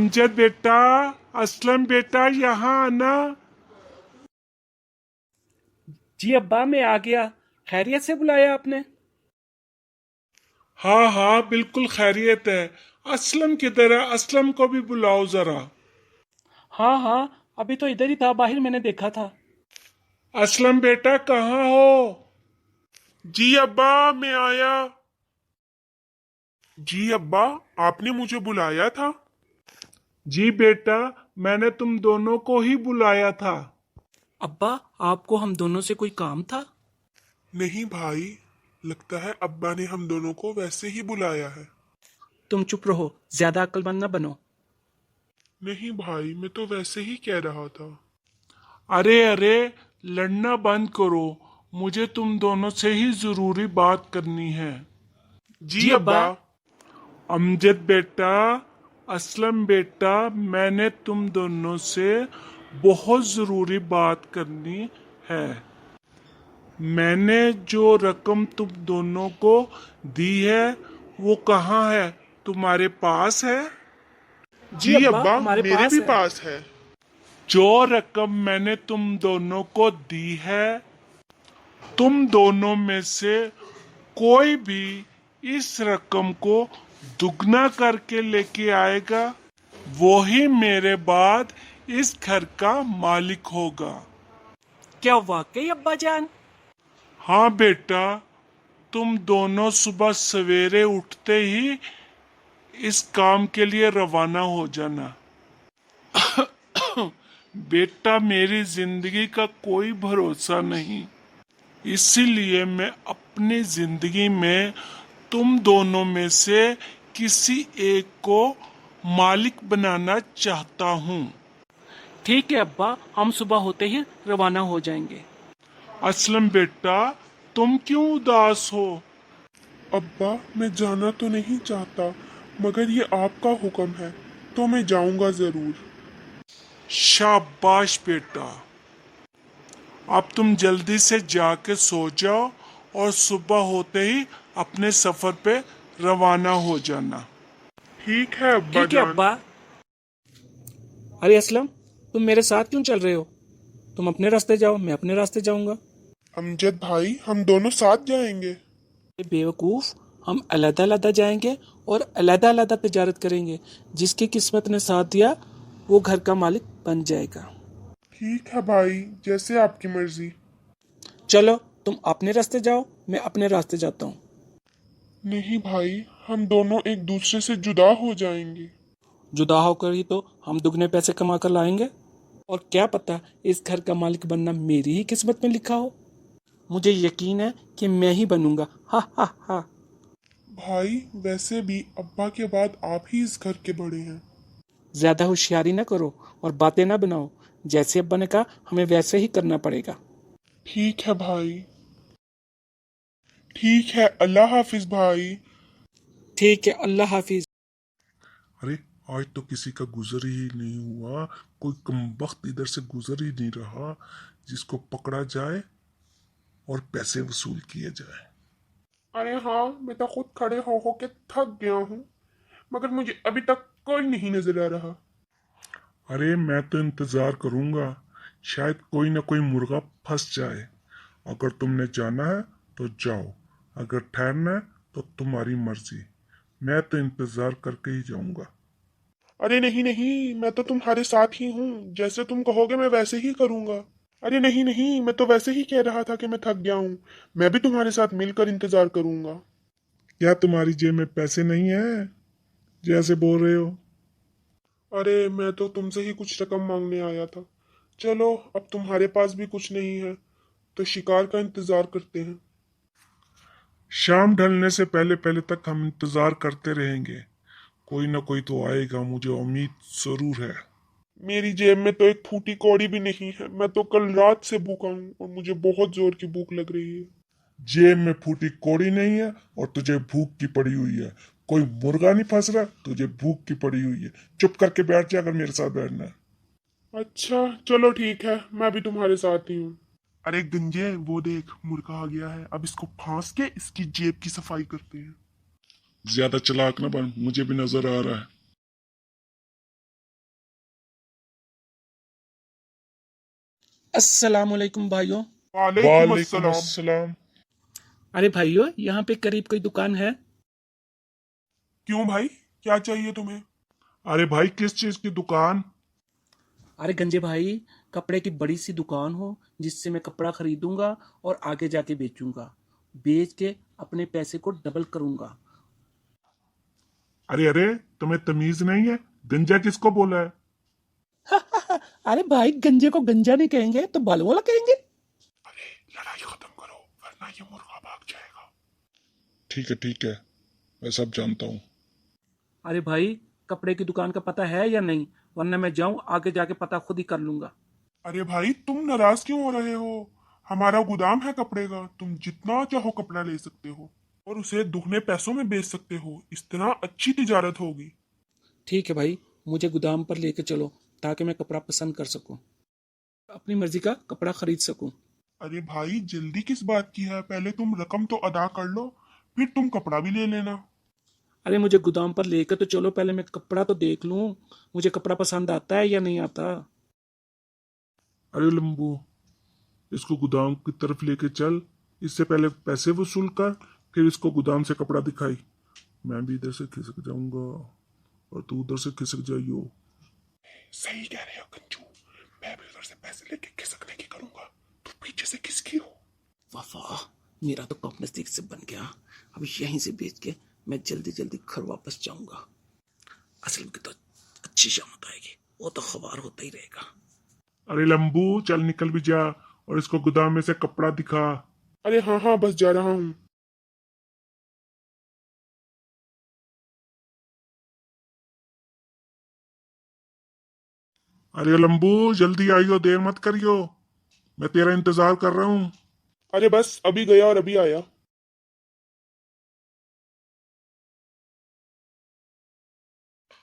अमजद बेटा, असलम बेटा, यहाँ आना। जी अब्बा, मैं आ गया। खैरियत से बुलाया आपने? हाँ हाँ, बिल्कुल खैरियत है। असलम किधर है? असलम को भी बुलाओ जरा। हाँ हाँ, अभी तो इधर ही था, बाहर मैंने देखा था। असलम बेटा कहाँ हो? जी अब्बा, मैं आया। जी अब्बा, आपने मुझे बुलाया था? जी बेटा, मैंने तुम दोनों को ही बुलाया था। अब्बा, आपको हम दोनों से कोई काम था? नहीं भाई, लगता है अब्बा ने हम दोनों को वैसे ही बुलाया है। तुम चुप रहो, ज्यादा अक्लमंद न बनो। नहीं भाई, मैं तो वैसे ही कह रहा था। अरे अरे, लड़ना बंद करो। मुझे तुम दोनों से ही जरूरी बात करनी है। जी जी अब्बा। अब्बा। अमजद बेटा, असलम बेटा, मैंने तुम दोनों से बहुत जरूरी बात करनी है। मैंने जो रकम तुम दोनों को दी है वो कहाँ है? तुम्हारे पास है? जी जी अब्बा, अब्बा, हमारे मेरे पास भी है। पास है। जो रकम मैंने तुम दोनों को दी है, तुम दोनों में से कोई भी इस रकम को दुगना करके लेके आएगा, वो ही मेरे बाद इस घर का मालिक होगा। क्या वाकई अब्बा जान? हाँ बेटा, तुम दोनों सुबह सवेरे उठते ही इस काम के लिए रवाना हो जाना। बेटा, मेरी जिंदगी का कोई भरोसा नहीं, इसीलिए मैं अपनी जिंदगी में तुम दोनों में से किसी एक को मालिक बनाना चाहता हूँ। ठीक है अब्बा, हम सुबह होते ही रवाना हो जाएंगे। असलम बेटा, तुम क्यों उदास हो? अब्बा, मैं जाना तो नहीं चाहता, मगर ये आपका हुक्म है, तो मैं जाऊंगा जरूर। शाबाश बेटा, अब तुम जल्दी से जाके सो जाओ और सुबह होते ही अपने सफर पे रवाना हो जाना। ठीक है अब्बा ठीक है जान। अब्बा। अरे असलम, तुम मेरे साथ क्यों चल रहे हो? तुम अपने रास्ते जाओ, मैं अपने रास्ते जाऊंगा। अमजद भाई, हम दोनों साथ जाएंगे। ये बेवकूफ, हम अलग अलग जाएंगे और अलग अलग तजारत करेंगे। जिसकी किस्मत ने साथ दिया वो घर का मालिक बन जाएगा। ठीक है भाई, जैसे आपकी मर्जी। चलो, तुम अपने रास्ते जाओ, मैं अपने रास्ते जाता हूँ। नहीं भाई, हम दोनों एक दूसरे से जुदा हो जाएंगे। जुदा होकर ही तो हम दुगने पैसे कमा कर लाएंगे। और क्या पता इस घर का मालिक बनना मेरी ही किस्मत में लिखा हो। मुझे यकीन है कि मैं ही बनूंगा। हा हा हा। भाई, वैसे भी अब्बा के बाद आप ही इस घर के बड़े हैं। ज्यादा होशियारी ना करो और बातें ना बनाओ। जैसे अब्बा ने कहा हमें वैसे ही करना पड़ेगा। ठीक है भाई। ठीक है, अल्लाह हाफिज भाई। ठीक है, अल्लाह हाफिज। अरे, आज तो किसी का गुजर ही नहीं हुआ। कोई कमबख्त इधर से गुजर ही नहीं रहा जिसको पकड़ा जाए और पैसे वसूल किए जाए। अरे हाँ, मैं तो खुद खड़े हो के थक गया हूँ, मगर मुझे अभी तक कोई नहीं नजर आ रहा। अरे मैं तो इंतजार करूंगा, शायद कोई ना कोई मुर्गा फंस जाए। अगर तुमने जाना है तो जाओ, अगर ठहरना है तो तुम्हारी मर्जी। मैं तो इंतजार करके ही जाऊंगा। अरे नहीं नहीं, मैं तो तुम्हारे साथ ही हूँ, जैसे तुम कहोगे मैं वैसे ही करूंगा। अरे नहीं नहीं, मैं तो वैसे ही कह रहा था कि मैं थक गया हूँ। मैं भी तुम्हारे साथ मिलकर इंतजार करूंगा। क्या तुम्हारी जेब में पैसे नहीं है जैसे बोल रहे हो? अरे, मैं तो तुमसे ही कुछ रकम मांगने आया था। चलो, अब तुम्हारे पास भी कुछ नहीं है, तो शिकार का इंतजार करते हैं। शाम ढलने से पहले पहले तक हम इंतजार करते रहेंगे। कोई ना कोई तो आएगा, मुझे उम्मीद जरूर है। मेरी जेब में तो एक फूटी कौड़ी भी नहीं है। मैं तो कल रात से भूखा हूँ और मुझे बहुत जोर की भूख लग रही है। जेब में फूटी कोड़ी नहीं है और तुझे भूख की पड़ी हुई है। कोई मुर्गा नहीं फंस रहा, तुझे भूख की पड़ी हुई है। चुप करके बैठ जा अगर मेरे साथ बैठना है। अच्छा, चलो ठीक है, मैं भी तुम्हारे साथ ही हूँ। अरे गंजे, वो देख, मुर्गा आ गया है। अब इसको फांस के इसकी जेब की सफाई करते हैं। ज्यादा चालाक ना बन, मुझे भी नजर आ रहा है। अस्सलाम वालेकुम भाइयों। वालेकुम वालेकुम अस्सलाम। अस्सलाम। अरे भाइयों, यहाँ पे करीब कोई दुकान है? क्यों भाई, क्या चाहिए तुम्हें? अरे भाई, किस चीज की दुकान? अरे गंजे भाई, कपड़े की बड़ी सी दुकान हो जिससे मैं कपड़ा खरीदूंगा और आगे जाके बेचूंगा, बेच के अपने पैसे को डबल करूंगा। अरे अरे, तुम्हें तमीज नहीं है? गंजा किसको बोला है? अरे भाई, गंजे को गंजा नहीं कहेंगे तो बालू वाला कहेंगे। लड़ाई खत्म करो वरना ये मुर्गा भाग जाएगा। ठीक है, मैं सब जानता हूँ। अरे भाई, कपड़े की दुकान का पता है या नहीं? वरना मैं जाऊं आगे जाके पता खुद ही कर लूंगा। अरे भाई, तुम नाराज क्यों हो रहे हो? हमारा गोदाम है कपड़े का, तुम जितना चाहो कपड़ा ले सकते हो और उसे दुगने पैसों में बेच सकते हो। इस तरह अच्छी तिजारत होगी। ठीक है भाई, मुझे गोदाम पर लेके चलो ताकि मैं कपड़ा पसंद कर सकूं, अपनी मर्जी का कपड़ा खरीद सकूं। अरे भाई, जल्दी किस बात की है? पहले तुम रकम तो अदा कर लो, फिर तुम कपड़ा भी ले लेना। अरे मुझे गोदाम पर लेकर तो चलो, पहले मैं कपड़ा तो देख लूं, मुझे कपड़ा पसंद आता है या नहीं आता। अरे लंबू, इसको गोदाम की तरफ लेके चल। इससे पहले पैसे वसूल कर, फिर इसको गोदाम से कपड़ा दिखाई। मैं भी इधर से खिसक जाऊंगा और तू उधर से खिसक जाइयो। सही कह रहे हो कंजू, मैं भी उधर से पैसे लेके खिसकने की करूंगा, तू पीछे से किसकी हो? वाह वाह, मेरा तो कप नजदीक से बन गया। अब यहीं से बेच के मैं जल्दी जल्दी घर वापस जाऊंगा। असल में तो अच्छी शामत आएगी, वो तो खबर होता ही रहेगा। अरे लंबू, चल निकल भी जा और इसको गोदाम में से कपड़ा दिखा। अरे हाँ हाँ, बस जा रहा हूँ। अरे लंबू, जल्दी आइयो, देर मत करियो, मैं तेरा इंतजार कर रहा हूँ। अरे बस अभी गया और अभी आया।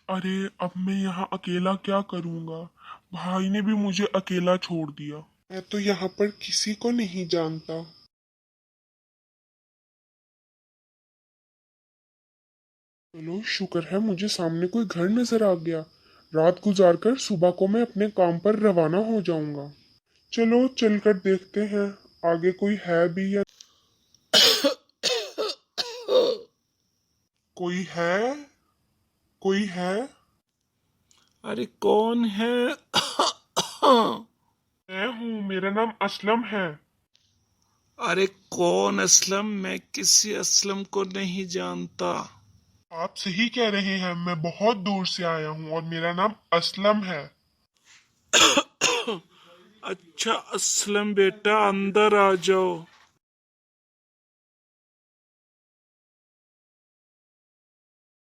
अरे अब मैं यहाँ अकेला क्या करूँगा? भाई ने भी मुझे अकेला छोड़ दिया। मैं तो यहाँ पर किसी को नहीं जानता। चलो शुक्र है, मुझे सामने कोई घर नजर आ गया। रात गुजार कर सुबह को मैं अपने काम पर रवाना हो जाऊंगा। चलो चलकर देखते हैं आगे कोई है भी या कोई है। कोई है? अरे कौन है? मैं हूँ, मेरा नाम असलम है। अरे कौन असलम? मैं किसी असलम को नहीं जानता। आप सही कह रहे हैं, मैं बहुत दूर से आया हूँ और मेरा नाम असलम है। अच्छा असलम बेटा, अंदर आ जाओ।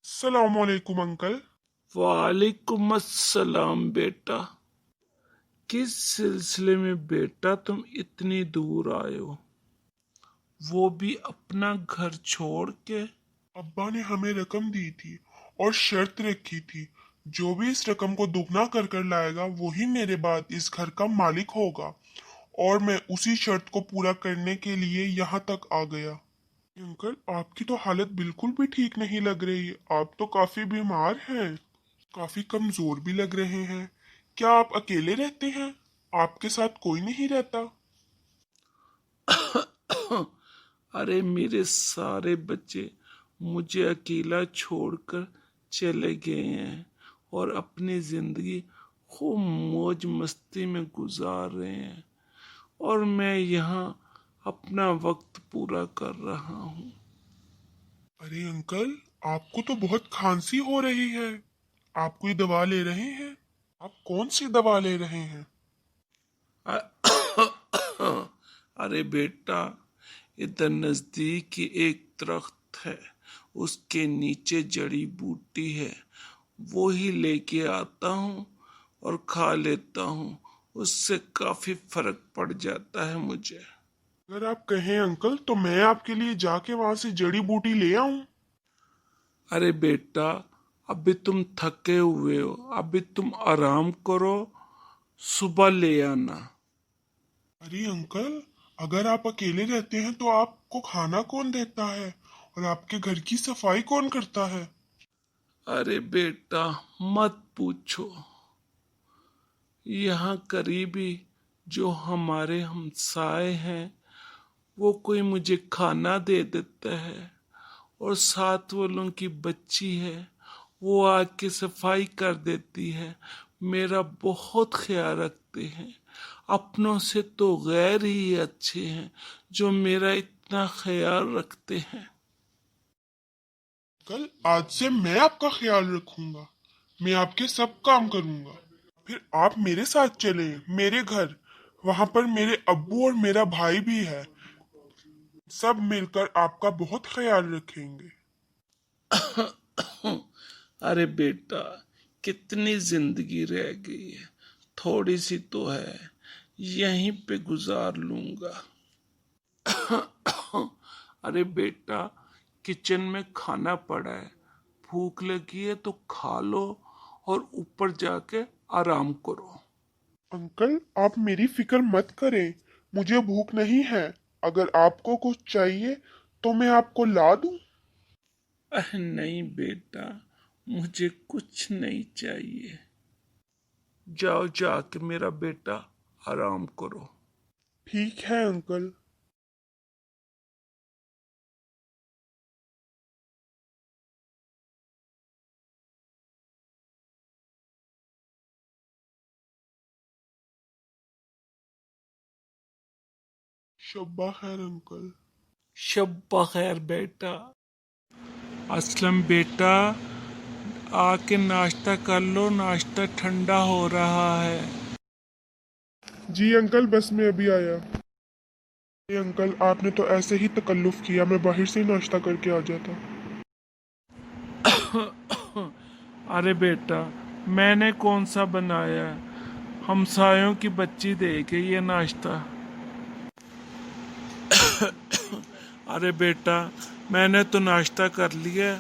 सलाम वालेकुम अंकल। वालेकुम अस्सलाम बेटा। किस सिलसिले में बेटा तुम इतनी दूर आए हो, वो भी अपना घर छोड़ के? अब्बा ने हमें रकम दी थी और शर्त रखी थी, जो भी इस रकम को दुगना कर कर लाएगा वही मेरे बाद इस घर का मालिक होगा। और मैं उसी शर्त को पूरा करने के लिए यहाँ तक आ गया। अंकल, आपकी तो हालत बिल्कुल भी ठीक नहीं लग रही। आप तो काफी बीमार हैं, काफी कमजोर भी लग रहे हैं। क्या आप अकेले रहते हैं? आपके साथ कोई नहीं रहता? अरे मेरे सारे बच्चे मुझे अकेला छोड़कर चले गए हैं और अपनी जिंदगी खूब मौज मस्ती में गुजार रहे हैं, और मैं यहाँ अपना वक्त पूरा कर रहा हूँ। अरे अंकल, आपको तो बहुत खांसी हो रही है। आप कोई दवा ले रहे हैं? आप कौन सी दवा ले रहे हैं? अरे बेटा, इधर नजदीक ही एक दरख्त है, उसके नीचे जड़ी बूटी है, वो ही लेके आता हूँ और खा लेता हूँ। उससे काफी फर्क पड़ जाता है मुझे। अगर आप कहें अंकल, तो मैं आपके लिए जाके वहां से जड़ी बूटी ले आऊं। अरे बेटा, अभी तुम थके हुए हो, अभी तुम आराम करो, सुबह ले आना। अरे अंकल, अगर आप अकेले रहते हैं तो आपको खाना कौन देता है और आपके घर की सफाई कौन करता है? अरे बेटा, मत पूछो। यहाँ करीबी जो हमारे हमसाए हैं वो कोई मुझे खाना दे देता है, और साथ वालों की बच्ची है वो आके सफाई कर देती है, मेरा बहुत ख्याल रखते हैं। अपनों से तो गैर ही अच्छे हैं जो मेरा इतना ख्याल रखते हैं। कल आज से मैं आपका ख्याल रखूंगा, मैं आपके सब काम करूंगा। फिर आप मेरे साथ चले मेरे घर, वहां पर मेरे अब्बू और मेरा भाई भी है, सब मिलकर आपका बहुत ख्याल रखेंगे। अरे बेटा, कितनी जिंदगी रह गई है, थोड़ी सी तो है, यहीं पे गुजार लूंगा। अरे बेटा, किचन में खाना पड़ा है, भूख लगी है तो खा लो और ऊपर जाके आराम करो। अंकल, आप मेरी फिक्र मत करें, मुझे भूख नहीं है। अगर आपको कुछ चाहिए तो मैं आपको ला दूं। नहीं बेटा, मुझे कुछ नहीं चाहिए। जाओ जाके मेरा बेटा आराम करो। ठीक है अंकल। शब्बा खैर अंकल। शब बखैर बेटा। असलम बेटा, आके नाश्ता कर लो, नाश्ता ठंडा हो रहा है। जी अंकल, बस मैं अभी आया। अरे अंकल, आपने तो ऐसे ही तकल्लुफ किया, मैं बाहर से ही नाश्ता करके आ जाता। अरे बेटा, मैंने कौन सा बनाया है, हमसायों की बच्ची दे के ये नाश्ता। अरे बेटा, मैंने तो नाश्ता कर लिया,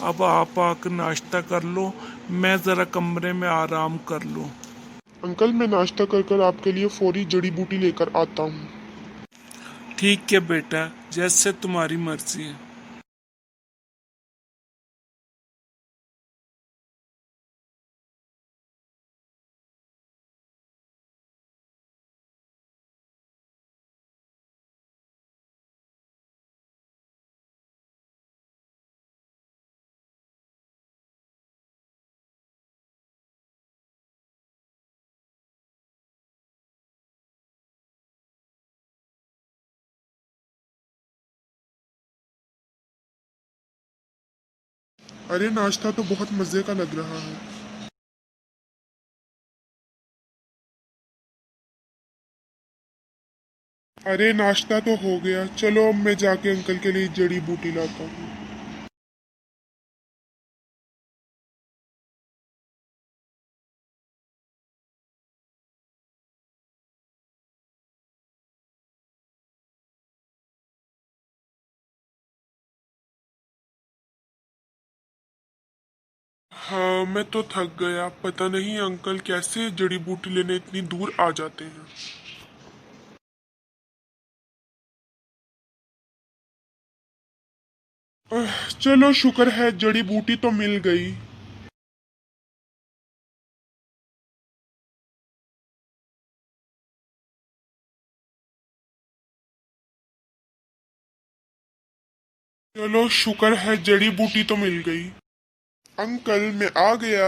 अब आप आकर नाश्ता कर लो, मैं ज़रा कमरे में आराम कर लूँ। अंकल, मैं नाश्ता कर कर आपके लिए फौरी जड़ी बूटी लेकर आता हूँ। ठीक है बेटा, जैसे तुम्हारी मर्जी है। अरे नाश्ता तो बहुत मजे का लग रहा है। अरे नाश्ता तो हो गया, चलो अब मैं जाके अंकल के लिए जड़ी बूटी लाता हूँ। हाँ, मैं तो थक गया, पता नहीं अंकल कैसे जड़ी बूटी लेने इतनी दूर आ जाते हैं। चलो शुक्र है जड़ी बूटी तो मिल गई। चलो शुक्र है जड़ी बूटी तो मिल गई। अंकल, मैं आ गया।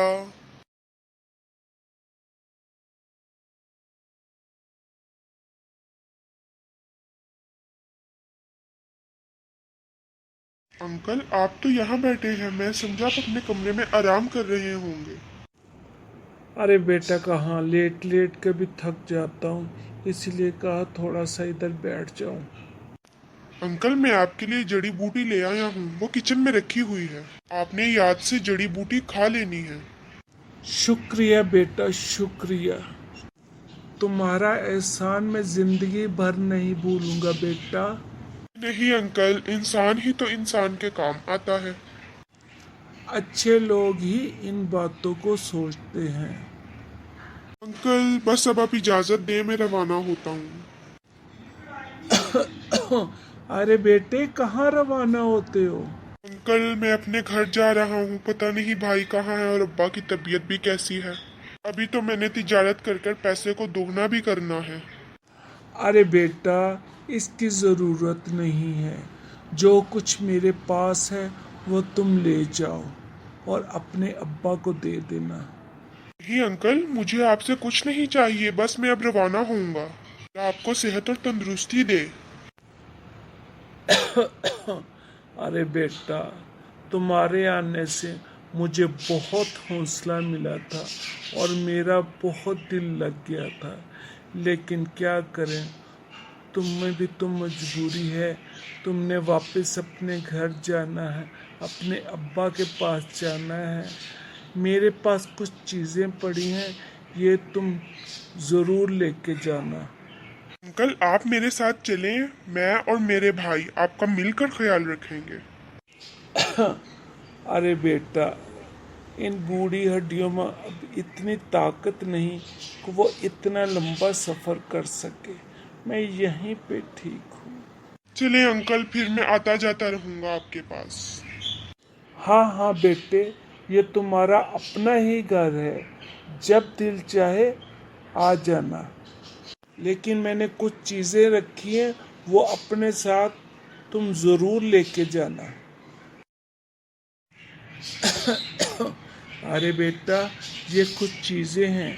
अंकल, आप तो यहाँ बैठे हैं, मैं समझा आप अपने कमरे में आराम कर रहे होंगे। अरे बेटा, कहाँ, लेट लेट के भी थक जाता हूँ, इसलिए कहा थोड़ा सा इधर बैठ जाऊं। अंकल, मैं आपके लिए जड़ी बूटी ले आया हूँ, वो किचन में रखी हुई है, आपने याद से जड़ी बूटी खा लेनी है। शुक्रिया बेटा, शुक्रिया। तुम्हारा एहसान मैं जिंदगी भर नहीं भूलूंगा बेटा। नहीं अंकल, इंसान ही तो इंसान के काम आता है। अच्छे लोग ही इन बातों को सोचते हैं। अंकल, बस अब आप इजाजत दें, मैं रवाना होता हूँ। अरे बेटे, कहाँ रवाना होते हो? अंकल, मैं अपने घर जा रहा हूँ, पता नहीं भाई कहाँ है और अब्बा की तबीयत भी कैसी है। अभी तो मैंने तिजारत कर कर पैसे को दोगुना भी करना है। अरे बेटा, इसकी ज़रूरत नहीं है। जो कुछ मेरे पास है वो तुम ले जाओ और अपने अब्बा को दे देना। नहीं अंकल, मुझे आपसे कुछ नहीं चाहिए, बस मैं अब रवाना होऊंगा। आपको सेहत और तंदुरुस्ती दे। अरे बेटा, तुम्हारे आने से मुझे बहुत हौसला मिला था और मेरा बहुत दिल लग गया था, लेकिन क्या करें, तुम में भी तो मजबूरी है। तुमने वापस अपने घर जाना है, अपने अब्बा के पास जाना है। मेरे पास कुछ चीज़ें पड़ी हैं, ये तुम ज़रूर लेके जाना। अंकल, आप मेरे साथ चलें, मैं और मेरे भाई आपका मिलकर ख्याल रखेंगे। अरे बेटा, इन बूढ़ी हड्डियों में अब इतनी ताकत नहीं कि वो इतना लंबा सफ़र कर सके। मैं यहीं पे ठीक हूँ। चले अंकल, फिर मैं आता जाता रहूंगा आपके पास। हाँ हाँ बेटे, ये तुम्हारा अपना ही घर है। जब दिल चाहे आ जाना। लेकिन मैंने कुछ चीज़ें रखी हैं, वो अपने साथ तुम ज़रूर लेके जाना। अरे बेटा, ये कुछ चीज़ें हैं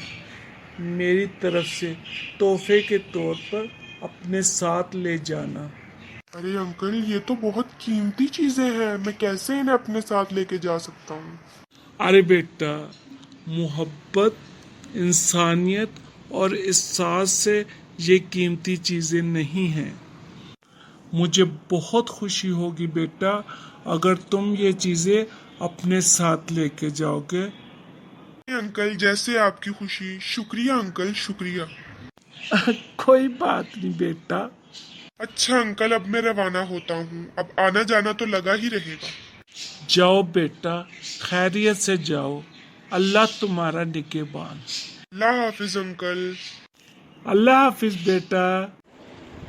मेरी तरफ से, तोहफे के तौर पर अपने साथ ले जाना। अरे अंकल, ये तो बहुत कीमती चीजें हैं, मैं कैसे इन्हें अपने साथ लेके जा सकता हूँ। अरे बेटा, मोहब्बत, इंसानियत और एहसास से ये कीमती चीज़ें नहीं हैं। मुझे बहुत खुशी होगी बेटा अगर तुम ये चीज़ें अपने साथ लेके जाओगे। अंकल, जैसे आपकी खुशी। शुक्रिया अंकल, शुक्रिया। कोई बात नहीं बेटा। अच्छा अंकल, अब मैं रवाना होता हूँ, अब आना जाना तो लगा ही रहेगा। जाओ बेटा, खैरियत से जाओ। अल्लाह तुम्हारा निगहबान। अल्लाह हाफिज अंकल। अल्लाह हाफिज बेटा।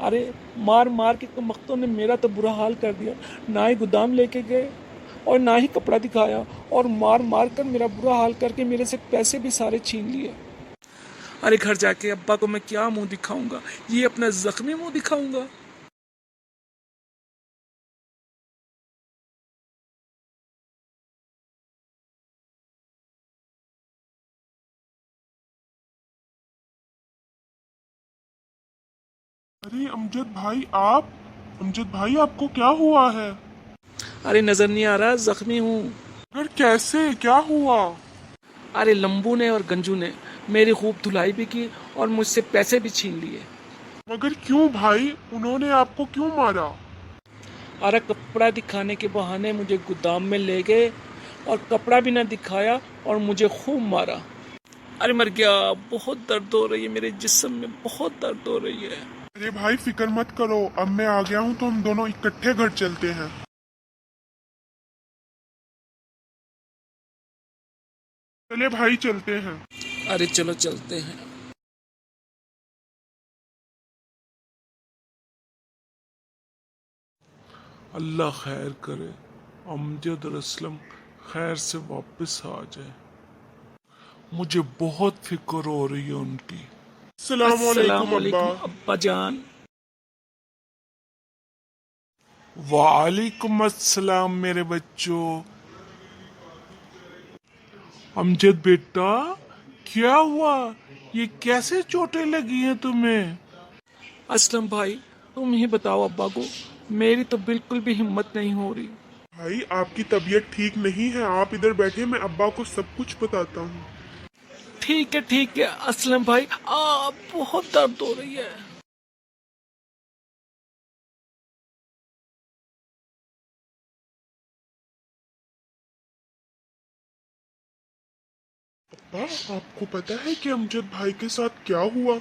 अरे मार मार के कमख्तों ने मेरा तो बुरा हाल कर दिया। ना ही गोदाम लेके गए और ना ही कपड़ा दिखाया, और मार मार कर मेरा बुरा हाल करके मेरे से पैसे भी सारे छीन लिए। अरे घर जाके अब्बा को मैं क्या मुंह दिखाऊंगा? ये अपना जख्मी मुंह दिखाऊंगा? अरे अमजद भाई, आप? अमजद भाई, आपको क्या हुआ है? अरे नजर नहीं आ रहा, जख्मी हूँ। अगर कैसे, क्या हुआ? अरे लंबू ने और गंजू ने मेरी खूब धुलाई भी की और मुझसे पैसे भी छीन लिए। मगर क्यों भाई, उन्होंने आपको क्यों मारा? अरे कपड़ा दिखाने के बहाने मुझे गोदाम में ले गए और कपड़ा भी ना दिखाया और मुझे खूब मारा। अरे मर गया, बहुत दर्द हो रही है, मेरे जिस्म में बहुत दर्द हो रही है। अरे भाई फिक्र मत करो, अब मैं आ गया हूँ तो हम दोनों इकट्ठे घर चलते हैं। चले भाई, चलते हैं। अरे चलो चलते हैं। अल्लाह खैर करे, अमजद और असलम खैर से वापस आ जाए। मुझे बहुत फिक्र हो रही है उनकी। अस्सलाम वालेकुम अब्बा। अब्बा जान। वालेकुम अस्सलाम मेरे बच्चों। अमजद बेटा, क्या हुआ? ये कैसे चोटें लगी हैं तुम्हें? असलम भाई, तुम ही बताओ अब्बा को, मेरी तो बिल्कुल भी हिम्मत नहीं हो रही। भाई आपकी तबीयत ठीक नहीं है, आप इधर बैठे, मैं अब्बा को सब कुछ बताता हूँ। ठीक है असलम भाई, बहुत दर्द हो रही है। अब्बा, आपको पता है कि अमजद भाई के साथ क्या हुआ?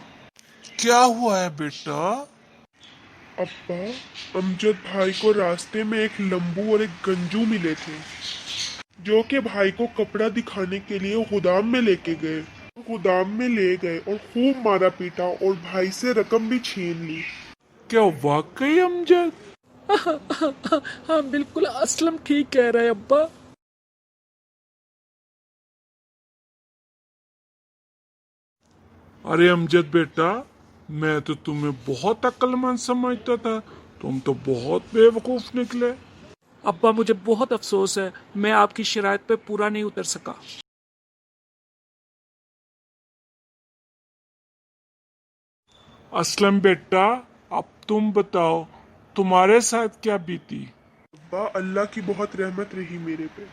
क्या हुआ है बेटा? अब्बा, अमजद भाई को रास्ते में एक लंबू और एक गंजू मिले थे, जो कि भाई को कपड़ा दिखाने के लिए गोदाम में लेके गए। गोदाम में ले गए और खूब मारा पीटा और भाई से रकम भी छीन ली। क्या वाकई अमजद? हाँ बिल्कुल, असलम ठीक कह रहा है अब्बा। अरे अमजद बेटा, मैं तो तुम्हें बहुत अक्लमंद समझता था, तुम तो बहुत बेवकूफ निकले। अब्बा मुझे बहुत अफसोस है, मैं आपकी शराइत पे पूरा नहीं उतर सका। असलम बेटा, अब तुम बताओ, तुम्हारे साथ क्या बीती? अब्बा अल्लाह की बहुत रहमत रही मेरे पे।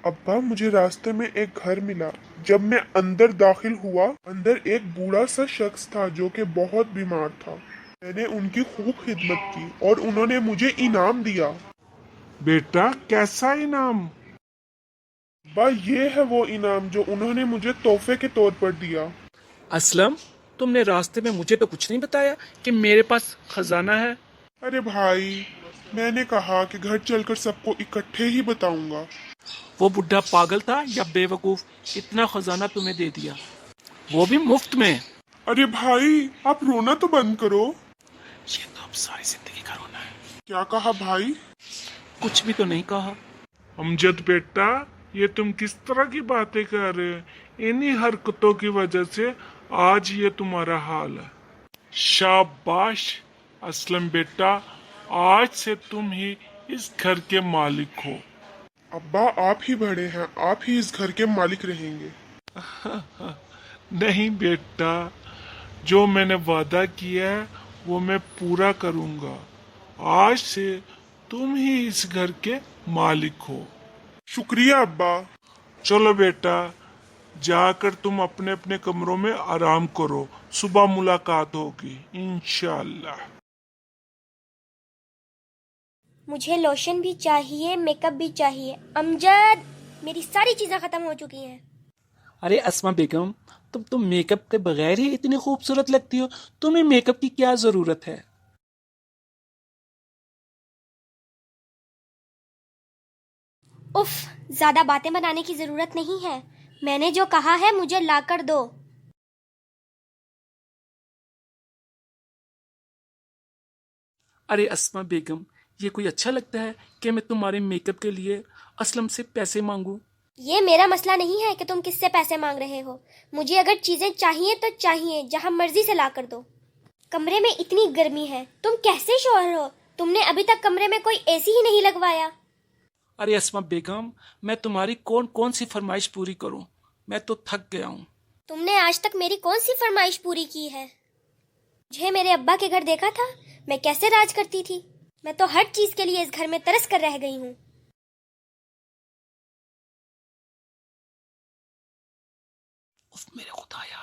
अब्बा मुझे रास्ते में एक घर मिला। जब मैं अंदर दाखिल हुआ, अंदर एक बूढ़ा सा शख्स था जो कि बहुत बीमार था। मैंने उनकी खूब खिदमत की और उन्होंने मुझे इनाम दिया। बेटा कैसा इनाम? अब्बा ये है वो इनाम जो उन्होंने मुझे तोहफे के तौर पर दिया। असलम, तुमने रास्ते में मुझे तो कुछ नहीं बताया कि मेरे पास खजाना है। अरे भाई, मैंने कहा कि घर चलकर सबको इकट्ठे ही बताऊंगा। वो बुढ़ा पागल था या बेवकूफ, इतना खजाना तुम्हें दे दिया, वो भी मुफ्त में। अरे भाई, आप रोना तो बंद करो। ये तो अब सारी जिंदगी का रोना है। क्या कहा भाई? कुछ भी तो नहीं कहा। अमजद बेटा, ये तुम किस तरह की बातें कर रहे हो? इन्हीं हरकतों की वजह से आज ये तुम्हारा हाल है। शाबाश असलम बेटा, आज से तुम ही इस घर के मालिक हो। अब्बा आप ही बड़े हैं, आप ही इस घर के मालिक रहेंगे। नहीं बेटा, जो मैंने वादा किया है वो मैं पूरा करूंगा। आज से तुम ही इस घर के मालिक हो। शुक्रिया अब्बा। चलो बेटा, जाकर तुम अपने अपने कमरों में आराम करो, सुबह मुलाकात होगी इंशाल्लाह। मुझे लोशन भी चाहिए, मेकअप भी चाहिए। अमजद, मेरी सारी चीजें खत्म हो चुकी हैं। अरे अस्मा बेगम, तुम तो मेकअप के बगैर ही इतनी खूबसूरत लगती हो, तुम्हें मेकअप की क्या जरूरत है? उफ, ज्यादा बातें बनाने की जरूरत नहीं है। मैंने जो कहा है मुझे लाकर दो। अरे अस्मा बेगम, ये कोई अच्छा लगता है कि मैं तुम्हारे मेकअप के लिए असलम से पैसे मांगू? ये मेरा मसला नहीं है कि तुम किससे पैसे मांग रहे हो। मुझे अगर चीजें चाहिए तो चाहिए, जहां मर्जी से लाकर दो। कमरे में इतनी गर्मी है, तुम कैसे शौहर हो? तुमने अभी तक कमरे में कोई एसी ही नहीं लगवाया। अरे अस्मा बेगम, मैं तुम्हारी कौन कौन सी फरमाइश पूरी करूं? मैं तो थक गया हूं। तुमने आज तक मेरी कौन सी फरमाइश पूरी की है? मुझे मेरे अब्बा के घर देखा था, मैं कैसे राज करती थी। मैं तो हर चीज के लिए इस घर में तरस कर रह गई हूँ। उफ मेरे खुदाया,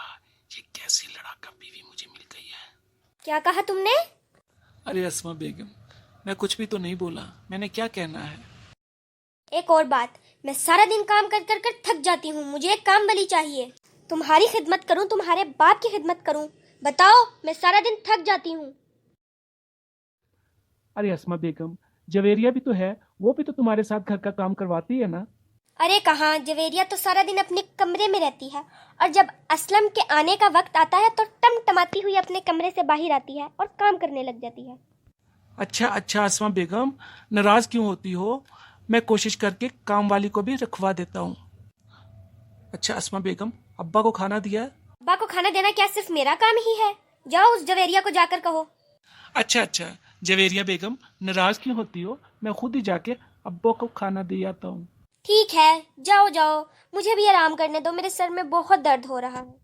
ये कैसी लड़ाका बीवी मुझे मिल गई है। क्या कहा तुमने? अरे अस्मा बेगम, मैं कुछ भी तो नहीं बोला, मैंने क्या कहना है? एक और बात, मैं सारा दिन काम कर कर कर थक जाती हूँ। मुझे एक काम वाली चाहिए। तुम्हारी खिदमत करूँ, तुम्हारे बाप की खिदमत करूँ? बताओ, मैं सारा दिन थक जाती हूँ। अरे अस्मा बेगम, जवेरिया भी तो है, वो भी तो तुम्हारे साथ घर का काम करवाती है ना? अरे कहाँ, जवेरिया तो सारा दिन अपने कमरे में रहती है, और जब असलम के आने का वक्त आता है तो टमटमाती हुई अपने कमरे से बाहर आती है और काम करने लग जाती है। अच्छा अच्छा अस्मा बेगम, नाराज क्यों होती हो? मैं कोशिश करके काम वाली को भी रखवा देता हूँ। अच्छा अस्मा बेगम, अब्बा को खाना दिया? अब्बा को खाना देना क्या सिर्फ मेरा काम ही है? जाओ उस जवेरिया को जाकर कहो। अच्छा अच्छा, जवेरिया बेगम नाराज क्यों होती हो? मैं खुद ही जाके अब्बा को खाना दे आता हूँ। ठीक है, जाओ जाओ, मुझे भी आराम करने दो, मेरे सर में बहुत दर्द हो रहा है।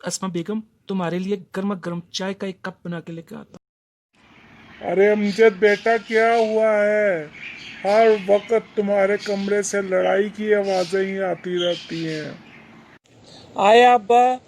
अस्मा बेगम, तुम्हारे लिए गर्मा गर्म चाय का एक कप बना के लेकर आता हूँ। अरे अमजद बेटा, क्या हुआ है? हर वक्त तुम्हारे कमरे से लड़ाई की आवाजें ही आती रहती हैं। आया अब्बा।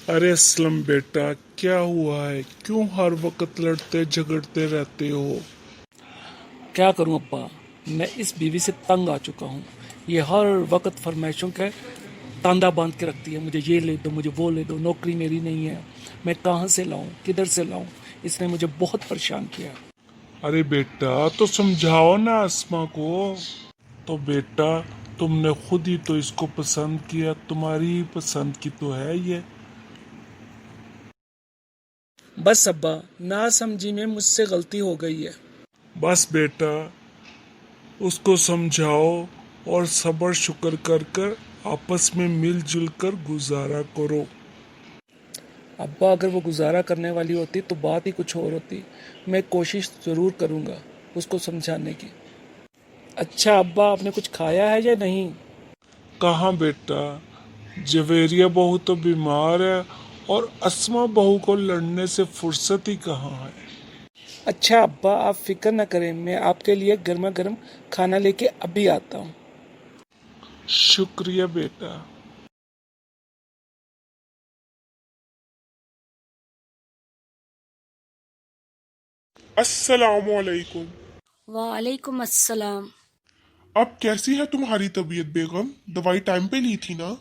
अरे असलम बेटा, क्या हुआ है? क्यों हर वक्त लड़ते झगड़ते रहते हो? क्या करूं अब्बा, मैं इस बीवी से तंग आ चुका हूँ। ये हर वक्त फरमाइशों के तांदा बांध के रखती है, मुझे ये ले दो, मुझे वो ले दो, नौकरी मेरी नहीं है, मैं कहाँ से लाऊं, किधर से लाऊं। इसने मुझे बहुत परेशान किया। अरे बेटा, तो समझाओ ना अस्मा को। तो बेटा, तुमने खुद ही तो इसको पसंद किया, तुम्हारी ही पसंद की तो है ये। बस अब्बा, ना समझी में मुझसे गलती हो गई है। बस बेटा, उसको समझाओ और सब्र शुक्र कर कर आपस में मिलजुल कर गुजारा करो। अब्बा, अगर वो गुजारा करने वाली होती तो बात ही कुछ और होती। मैं कोशिश ज़रूर करूँगा उसको समझाने की। अच्छा अब्बा, आपने कुछ खाया है या नहीं? कहाँ बेटा, जवेरिया बहू तो बीमार है और अस्मा बहू को लड़ने से फुर्सत ही कहाँ है। अच्छा अब्बा, आप फिक्र न करें, मैं आपके लिए गर्मा गर्म खाना लेके अभी आता हूँ। शुक्रिया बेटा। अस्सलामुअलैकुम। वालेकुम अस्सलाम। अब कैसी है तुम्हारी तबीयत बेगम? दवाई टाइम पे ली थी ना?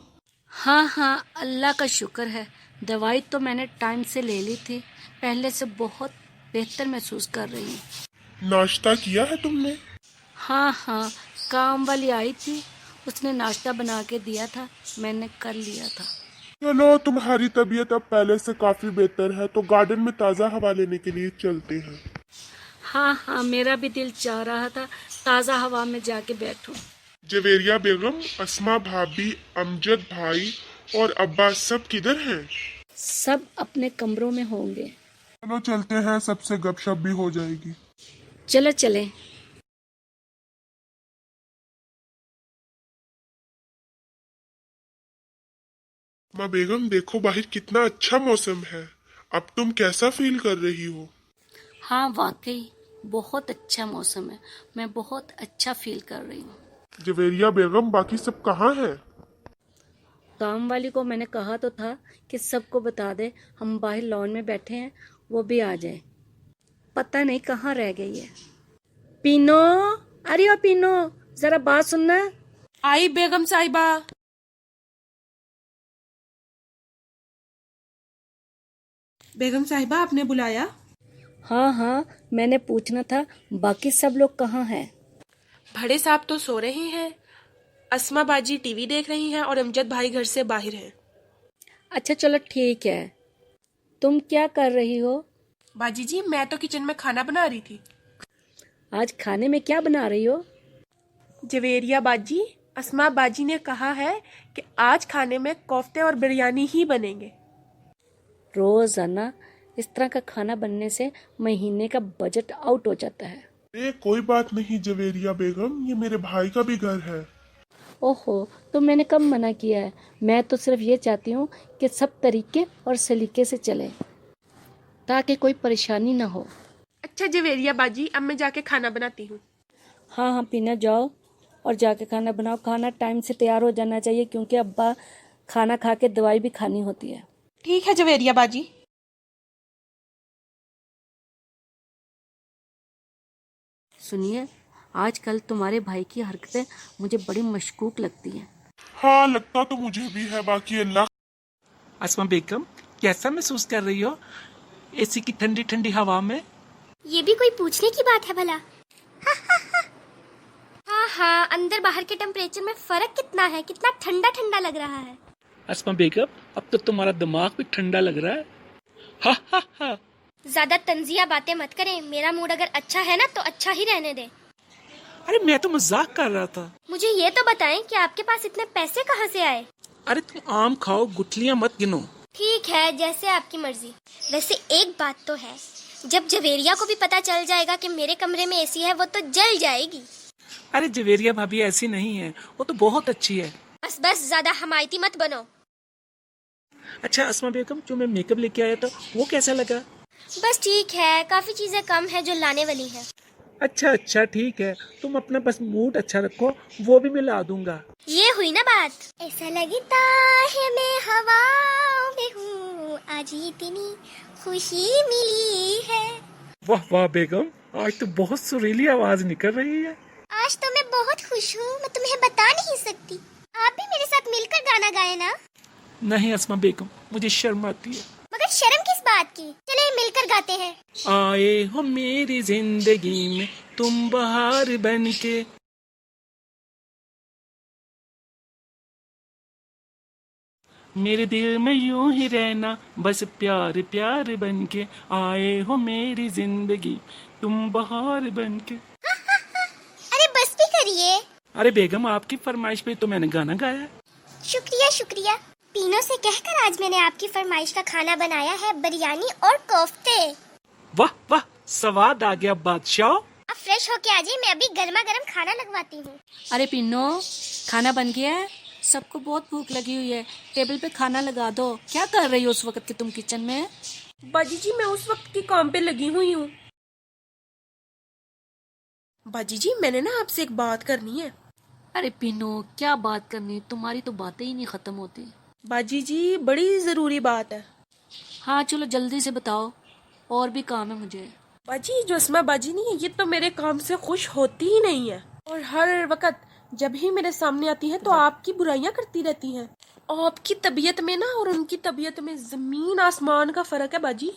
हाँ हाँ, अल्लाह का शुक्र है, दवाई तो मैंने टाइम से ले ली थी। पहले से बहुत बेहतर महसूस कर रही हूँ। नाश्ता किया है तुमने? हाँ हाँ, काम वाली आई थी, उसने नाश्ता बना के दिया था, मैंने कर लिया था। चलो, तुम्हारी तबीयत अब पहले से काफी बेहतर है, तो गार्डन में ताज़ा हवा लेने के लिए चलते हैं। हाँ हाँ, मेरा भी दिल चाह रहा था ताज़ा हवा में जाके बैठूं। जवेरिया बेगम, अस्मा भाभी, अमजद भाई और अब्बा सब किधर हैं? सब अपने कमरों में होंगे। चलो चलते हैं, सबसे गपशप भी हो जाएगी। चलो चले। माँ बेगम, देखो बाहर कितना अच्छा मौसम है। अब तुम कैसा फील कर रही हो? हाँ वाकई बहुत अच्छा मौसम है, मैं बहुत अच्छा फील कर रही हूँ। जवेरिया बेगम, बाकी सब कहाँ हैं? काम वाली को मैंने कहा तो था कि सबको बता दे हम बाहर लॉन में बैठे हैं, वो भी आ जाए। पता नहीं कहाँ रह गई है। पीनो, अरे ओ पीनो, जरा बात सुनना। आई बेगम साहिबा। बेगम साहिबा, आपने बुलाया? हाँ हाँ, मैंने पूछना था बाकी सब लोग कहाँ हैं। बड़े साहब तो सो रहे हैं, अस्मा बाजी टीवी देख रही हैं और अमजद भाई घर से बाहर हैं। अच्छा चलो ठीक है, तुम क्या कर रही हो? बाजी जी, मैं तो किचन में खाना बना रही थी। आज खाने में क्या बना रही हो? जवेरिया बाजी, अस्मा बाजी ने कहा है कि आज खाने में कोफ्ते और बिरयानी ही बनेंगे। रोजाना इस तरह का खाना बनने से महीने का बजट आउट हो जाता है। अरे कोई बात नहीं जवेरिया बेगम, ये मेरे भाई का भी घर है। ओहो, तो मैंने कब मना किया है। मैं तो सिर्फ ये चाहती हूँ कि सब तरीके और सलीके से चले ताकि कोई परेशानी ना हो। अच्छा जवेरिया बाजी, अब मैं जाके खाना बनाती हूँ। हाँ हाँ, पीना जाओ और जाके खाना बनाओ। खाना टाइम से तैयार हो जाना चाहिए क्योंकि अब्बा खाना खा के दवाई भी खानी होती है। ठीक है जवेरिया बाजी। सुनिए, आजकल तुम्हारे भाई की हरकतें मुझे बड़ी मशकूक लगती हैं। हाँ, लगता तो मुझे भी है, बाकी अल्लाह। अस्मा बेगम, कैसा महसूस कर रही हो एसी की ठंडी ठंडी हवा में? ये भी कोई पूछने की बात है भला? हाँ हाँ, अंदर बाहर के टेम्परेचर में फर्क कितना है, कितना ठंडा ठंडा लग रहा है। अस्मा बेगम, अब तो तुम्हारा दिमाग भी ठंडा लग रहा है। हा हा हा। ज्यादा तंजिया बातें मत करें, मेरा मूड अगर अच्छा है ना तो अच्छा ही रहने दे। अरे मैं तो मजाक कर रहा था। मुझे ये तो बताएं कि आपके पास इतने पैसे कहाँ से आए? अरे तुम आम खाओ, गुठलियां मत गिनो। ठीक है, जैसे आपकी मर्जी। वैसे एक बात तो है, जब जवेरिया को भी पता चल जाएगा कि मेरे कमरे में एसी है, वो तो जल जाएगी। अरे जवेरिया भाभी ऐसी नहीं है, वो तो बहुत अच्छी है। बस बस, ज्यादा हमायती मत बनो। अच्छा अस्मा बेगम, जो मैं मेकअप लेके आया था वो कैसा लगा? बस ठीक है, काफी चीजें कम है जो लाने वाली है। अच्छा अच्छा ठीक है, तुम अपना बस मूड अच्छा रखो, वो भी मैं ला दूंगा। ये हुई ना बात। ऐसा लगता है मैं हवाओं में हूँ, आज इतनी खुशी मिली है। वाह वाह बेगम, आज तो बहुत सुरीली आवाज निकल रही है। आज तो मैं बहुत खुश हूँ, मैं तुम्हें बता नहीं सकती। आप भी मेरे साथ मिलकर गाना गाए ना। नहीं अस्मा बेगम, मुझे शर्म आती है। मगर शर्म किस बात की, चले मिलकर गाते हैं। आए हो मेरी जिंदगी में तुम बहार बन के, मेरे दिल में यूं ही रहना, बस प्यार प्यार बन के आए हो मेरी जिंदगी, तुम बहार बन के। अरे बस भी करिए। अरे बेगम, आपकी फरमाइश पे तो मैंने गाना गाया है। शुक्रिया शुक्रिया। पीनो से कहकर आज मैंने आपकी फरमाइश का खाना बनाया है, बिरयानी और कोफ्ते। वाह वाह, स्वाद आ गया बादशाह। अब फ्रेश होके आ जाइए, मैं अभी गर्मा गर्म खाना लगवाती हूँ। अरे पिन्नो, खाना बन गया है, सबको बहुत भूख लगी हुई है, टेबल पे खाना लगा दो। क्या कर रही हो उस वक्त के तुम किचन में? बाजी जी मैं उस वक्त की काम पे लगी हुई हूँ। बाजी जी मैंने ना आपसे एक बात करनी है। अरे पिन्नो, क्या बात करनी, तुम्हारी तो बातें ही नहीं खत्म होती। बाजी जी बड़ी जरूरी बात है। हाँ चलो जल्दी से बताओ, और भी काम है मुझे। बाजी जो अस्मा बाजी नहीं है, ये तो मेरे काम से खुश होती ही नहीं है, और हर वक्त जब ही मेरे सामने आती है तो आपकी बुराइयां करती रहती हैं। आपकी तबीयत में ना और उनकी तबीयत में जमीन आसमान का फर्क है बाजी।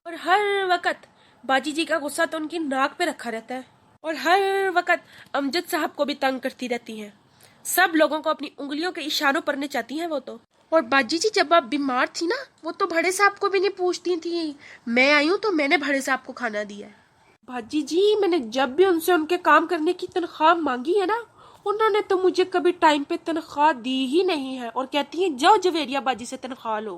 और हर वक्त बाजी जी का गुस्सा तो उनकी नाक पे रखा रहता है, और हर वक्त अमजद साहब को भी तंग करती रहती हैं। सब लोगों को अपनी उंगलियों के इशारों पर नचाती हैं वो तो। और बाजी जी जब आप बीमार थी ना, वो तो बड़े साहब को भी नहीं पूछती थी। मैं आई हूँ तो मैंने बड़े साहब को खाना दिया है। बाजी जी मैंने जब भी उनसे उनके काम करने की तनख्वाह मांगी है ना, उन्होंने तो मुझे कभी टाइम पे तनख्वाह दी ही नहीं है, और कहती हैं जाओ जवेरिया बाजी से तनख्वाह लो।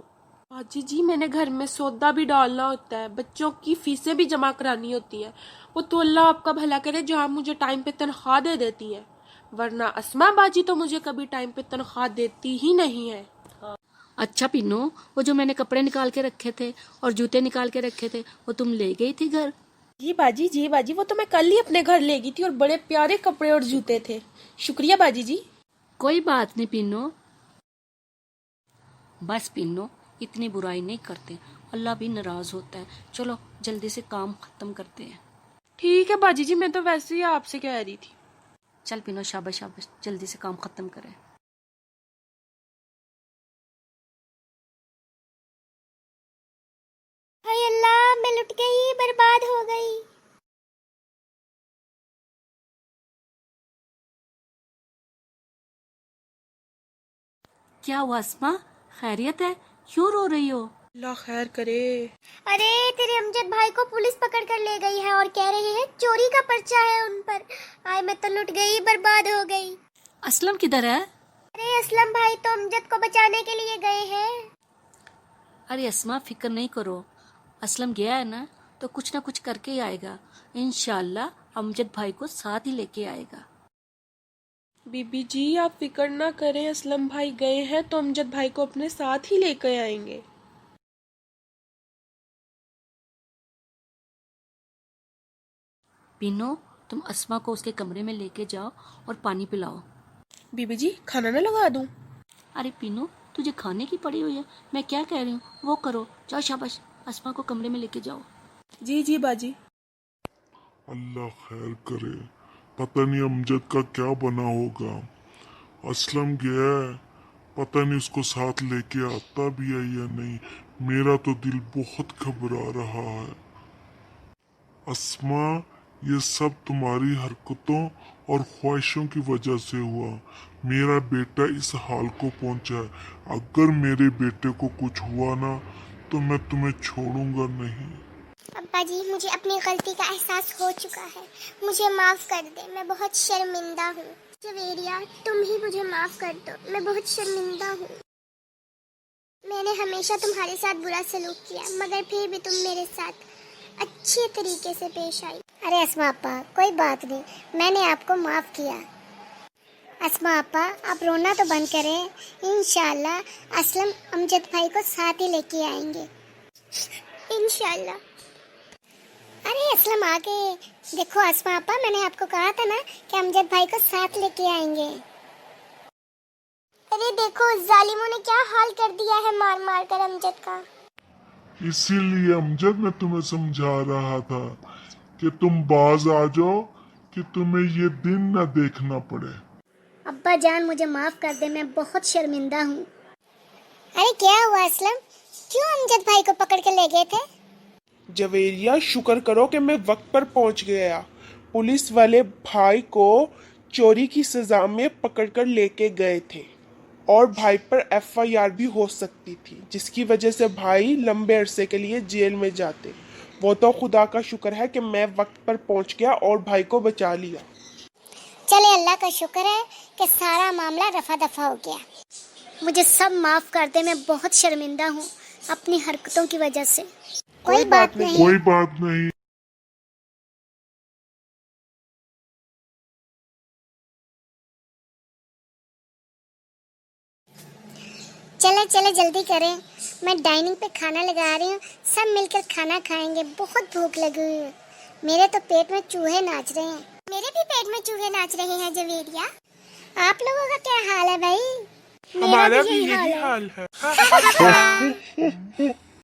बाजी जी मैंने घर में सौदा भी डालना होता है, बच्चों की फीसें भी जमा करानी होती है। वो तो अल्लाह आपका भला करे जो आप मुझे टाइम पे तनख्वाह दे देती है, वरना अस्मा बाजी तो मुझे कभी टाइम पे तनख्वाह देती ही नहीं है। अच्छा पिन्नो, वो जो मैंने कपड़े निकाल के रखे थे और जूते निकाल के रखे थे, वो तुम ले गई थी घर? जी बाजी वो तो मैं कल ही अपने घर ले गई थी, और बड़े प्यारे कपड़े और जूते थे। शुक्रिया बाजी जी। कोई बात नहीं पिन्नो। बस पिन्नो, इतनी बुराई नहीं करते, अल्लाह भी नाराज होता है। चलो जल्दी से काम खत्म करते हैं। ठीक है बाजी जी, मैं तो वैसे ही आपसे कह रही थी। चल पिन्नो, शाबाश शाबाश, जल्दी से काम खत्म करें। हाय अल्लाह, मैं लुट गई, बर्बाद हो गई। क्या हुआ अस्मा, खैरियत है? क्यों रो रही हो? अल्लाह खैर करे। अरे तेरे अमजद भाई को पुलिस पकड़ कर ले गई है और कह रही है चोरी का पर्चा है उन पर। आय मैं तो लुट गई, बर्बाद हो गई। असलम किधर है? अरे असलम भाई तो अमजद को बचाने के लिए गए हैं। अरे अस्मा फिक्र नहीं करो, असलम गया है ना तो कुछ ना कुछ करके ही आएगा। इंशाल्लाह अमजद भाई को साथ ही लेके आएगा। बीबी जी आप फिक्र ना करें, असलम भाई गए हैं तो अमजद भाई को अपने साथ ही लेकर आएंगे। पिनो, तुम अस्मा को उसके कमरे में लेके जाओ और पानी पिलाओ। बीबी जी खाना ना लगा दूं? अरे पिनो, तुझे खाने की पड़ी हुई है, मैं क्या कह रही हूँ वो करो। जाओ शाबाश, अस्मा को कमरे में लेके जाओ। जी बाजी। अल्लाह खैर करे, पता नहीं अमजद का क्या बना होगा। असलम गया है, पता नहीं उसको साथ लेके आता भी है या नहीं। मेरा तो दिल बहुत घबरा रहा है। अस्मा, ये सब तुम्हारी हरकतों और ख्वाहिशों की वजह से हुआ। मेरा बेटा इस हाल को पहुंचा है। अगर मेरे बेटे को कुछ हुआ ना तो मैं तुम्हें छोड़ूंगा नहीं। अब्बा जी मुझे अपनी गलती का एहसास हो चुका है, मुझे माफ कर दे, मैं बहुत शर्मिंदा हूँ। जवेरिया तुम ही मुझे माफ कर दो, मैं बहुत शर्मिंदा हूँ। मैंने हमेशा तुम्हारे साथ बुरा सलूक किया, मगर फिर भी तुम मेरे साथ अच्छे तरीके से पेश आई। अरे अस्मा अप्पा कोई बात नहीं, मैंने आपको माफ किया। अस्मा अप्पा आप रोना तो बंद करें, इंशाल्लाह असलम अमजद भाई को साथ ही लेके आएंगे, इंशाल्लाह। अरे असलम आगे देखो अस्मा अप्पा, मैंने आपको कहा था ना कि अमजद भाई को साथ लेके आएंगे। अरे देखो जालिमों ने क्या हाल कर दिया है मार मार कर अमजद का। इसीलिए अमजद मैं तुम्हें समझा रहा था कि तुम बाज आ जाओ कि तुम्हें ये दिन न देखना पड़े। अब्बा जान मुझे माफ कर दे, मैं बहुत शर्मिंदा हूँ। अरे क्या हुआ असलम, क्यों अमजद भाई को पकड़ के ले गए थे? जवेरिया शुक्र करो कि मैं वक्त पर पहुंच गया। पुलिस वाले भाई को चोरी की सजा में पकड़कर लेके गए थे। और भाई पर FIR भी हो सकती थी, जिसकी वजह से भाई लंबे अरसे के लिए जेल में जाते। वो तो खुदा का शुक्र है कि मैं वक्त पर पहुंच गया और भाई को बचा लिया। चले अल्लाह का शुक्र है कि सारा मामला रफा दफा हो गया। मुझे सब माफ कर दे, मैं बहुत शर्मिंदा हूँ अपनी हरकतों की वजह से। कोई बात नहीं। कोई बात नहीं। चले चले जल्दी करें, मैं डाइनिंग पे खाना लगा रही हूँ, सब मिलकर खाना खाएंगे। बहुत भूख लगी हुई है। मेरे तो पेट में चूहे नाच रहे हैं। मेरे भी पेट में चूहे नाच रहे हैं जवेरिया। आप लोगों का क्या हाल है भाई? हमारा भी भी यही यही हाल है। हाल है।